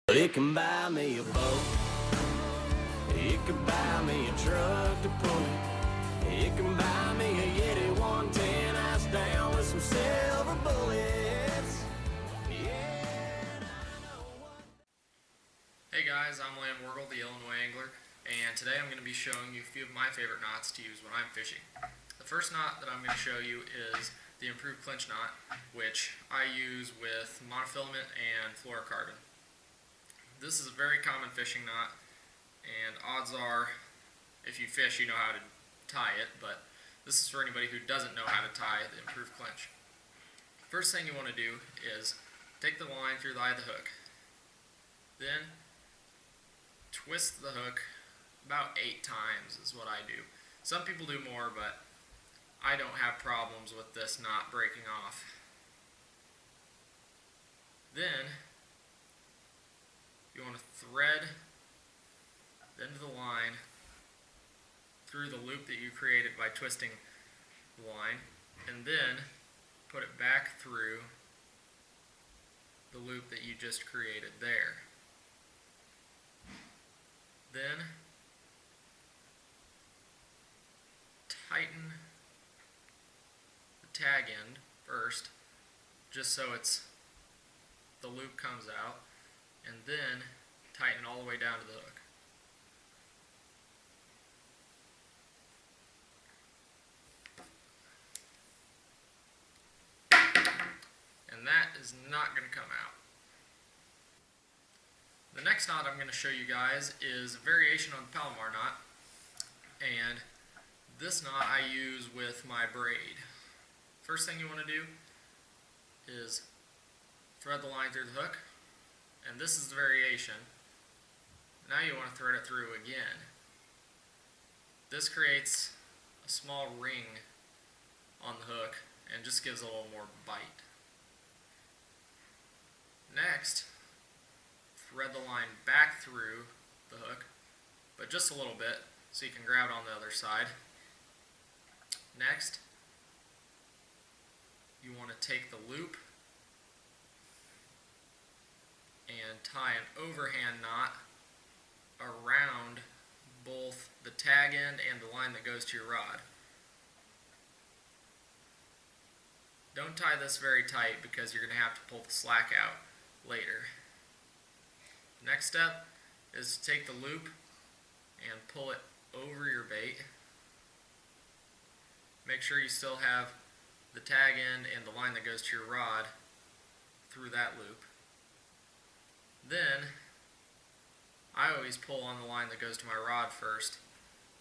It can buy me a boat, it can buy me a truck to pull it, it can buy me a Yeti 110 ice down with some silver bullets. Hey guys, I'm Lamb Wargle, the Illinois Angler, and today I'm going to be showing you a few of my favorite knots to use when I'm fishing. The first knot that I'm going to show you is the improved clinch knot, which I use with monofilament and fluorocarbon. This is a very common fishing knot, and odds are, if you fish, you know how to tie it, but this is for anybody who doesn't know how to tie the improved clinch. First thing you want to do is take the line through the eye of the hook. Then twist the hook about 8 times is what I do. Some people do more, but I don't have problems with this knot breaking off. Then you want to thread the end of the line through the loop that you created by twisting the line, and then put it back through the loop that you just created there. Then tighten the tag end first, just so the loop comes out, and then tighten all the way down to the hook. And that is not going to come out. The next knot I'm going to show you guys is a variation on the Palomar knot, and this knot I use with my braid. First thing you want to do is thread the line through the hook, and this is the variation. Now you want to thread it through again. This creates a small ring on the hook and just gives a little more bite. Next, thread the line back through the hook, but just a little bit so you can grab it on the other side. Next, you want to take the loop and tie an overhand knot around both the tag end and the line that goes to your rod. Don't tie this very tight because you're going to have to pull the slack out later. Next step is to take the loop and pull it over your bait. Make sure you still have the tag end and the line that goes to your rod through that loop. Then I always pull on the line that goes to my rod first,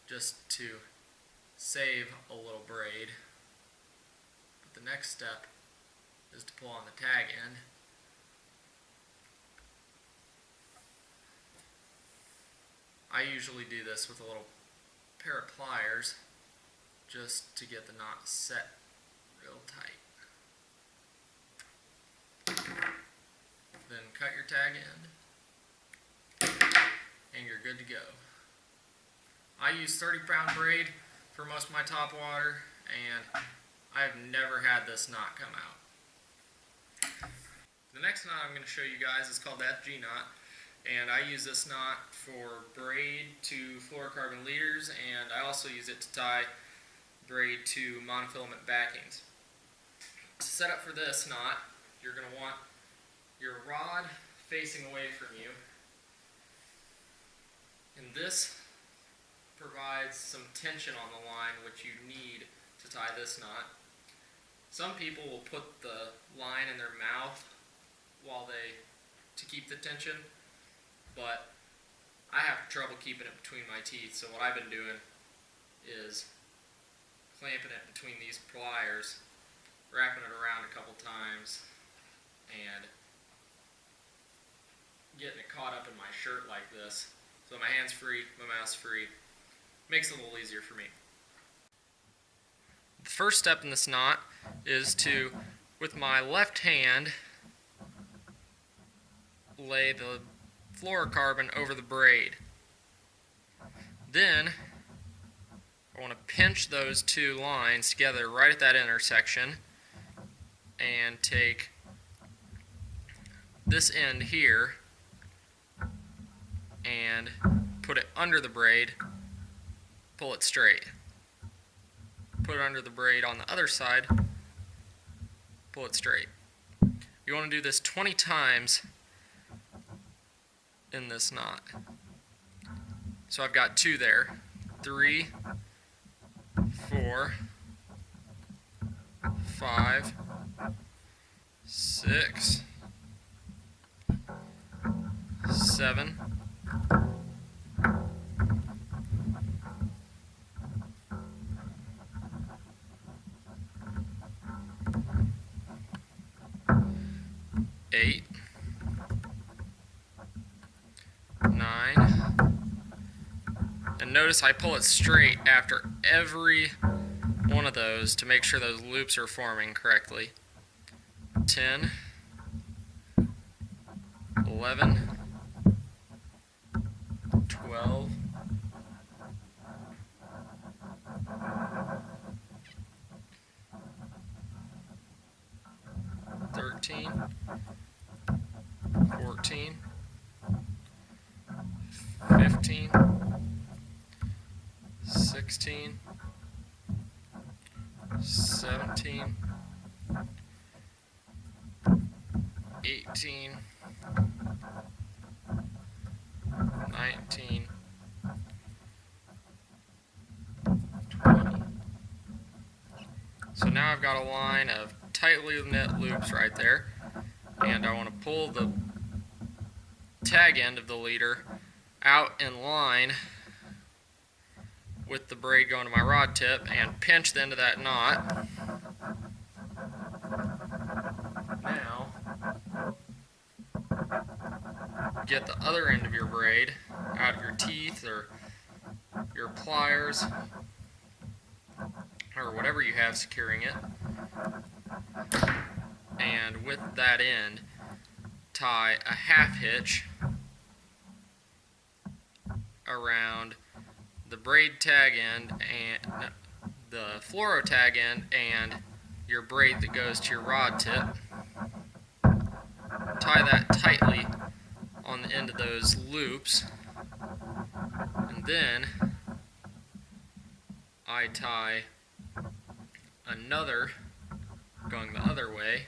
just to save a little braid. But the next step is to pull on the tag end. I usually do this with a little pair of pliers just to get the knot set real tight. Then cut your tag end and you're good to go. I use 30-pound braid for most of my topwater, and I've never had this knot come out. The next knot I'm going to show you guys is called the FG knot, and I use this knot for braid to fluorocarbon leaders, and I also use it to tie braid to monofilament backings. To set up for this knot, you're going to want your rod facing away from you, and this provides some tension on the line which you need to tie this knot. Some people will put the line in their mouth to keep the tension, but I have trouble keeping it between my teeth, so what I've been doing is clamping it between these pliers, wrapping it around a couple times, and getting it caught up in my shirt like this, so my hand's free, my mouth's free. Makes it a little easier for me. The first step in this knot is to, with my left hand, lay the fluorocarbon over the braid. Then I want to pinch those two lines together right at that intersection and take this end here and put it under the braid, pull it straight. Put it under the braid on the other side, pull it straight. You want to do this 20 times in this knot. So I've got 2 there. 3, 4, 5, 6, 7, 8, 9, and notice I pull it straight after every one of those to make sure those loops are forming correctly. 10, 11, 12, 13, 14, 15, 16, 17, 18, 19, 20. So now I've got a line of tightly knit loops right there, and I want to pull the tag end of the leader out in line with the braid going to my rod tip and pinch the end of that knot. Now, get the other end of your braid out of your teeth or your pliers or whatever you have securing it, and with that end tie a half hitch around the braid tag end and the fluoro tag end and your braid that goes to your rod tip. Tie that tightly on the end of those loops, and then I tie another going the other way,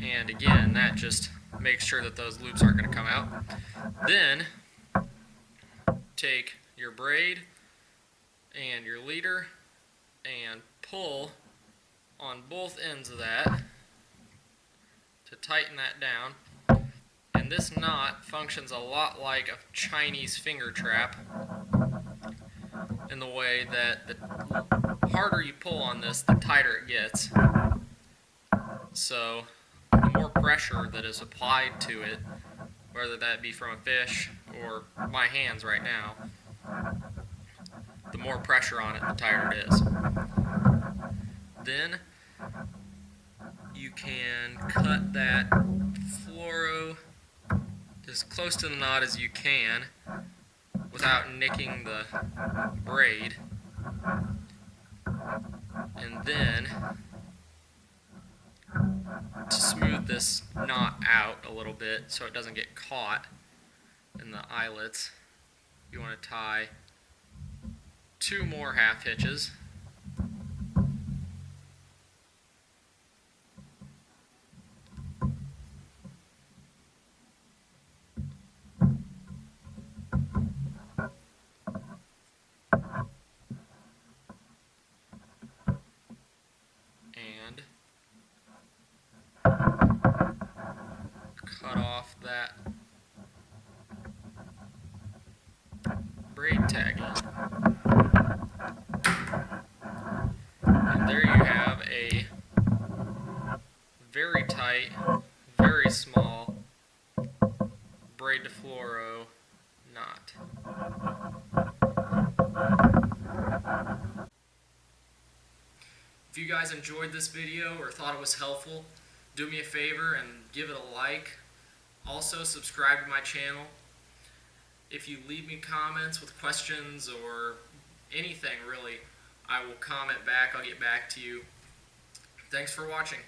and again that just makes sure that those loops aren't going to come out. Then take your braid and your leader and pull on both ends of that to tighten that down. And this knot functions a lot like a Chinese finger trap in the way that the harder you pull on this, the tighter it gets. So the more pressure that is applied to it, whether that be from a fish or my hands right now, the more pressure on it, the tighter it is. Then you can cut that fluoro as close to the knot as you can without nicking the braid, and then to smooth this knot out a little bit so it doesn't get caught in the eyelets, you want to tie 2 more half hitches and cut off that braid tag end. And there you have a very tight, very small braid to fluoro knot. If you guys enjoyed this video or thought it was helpful, do me a favor and give it a like. Also, subscribe to my channel. If you leave me comments with questions or anything really, I will comment back. I'll get back to you. Thanks for watching.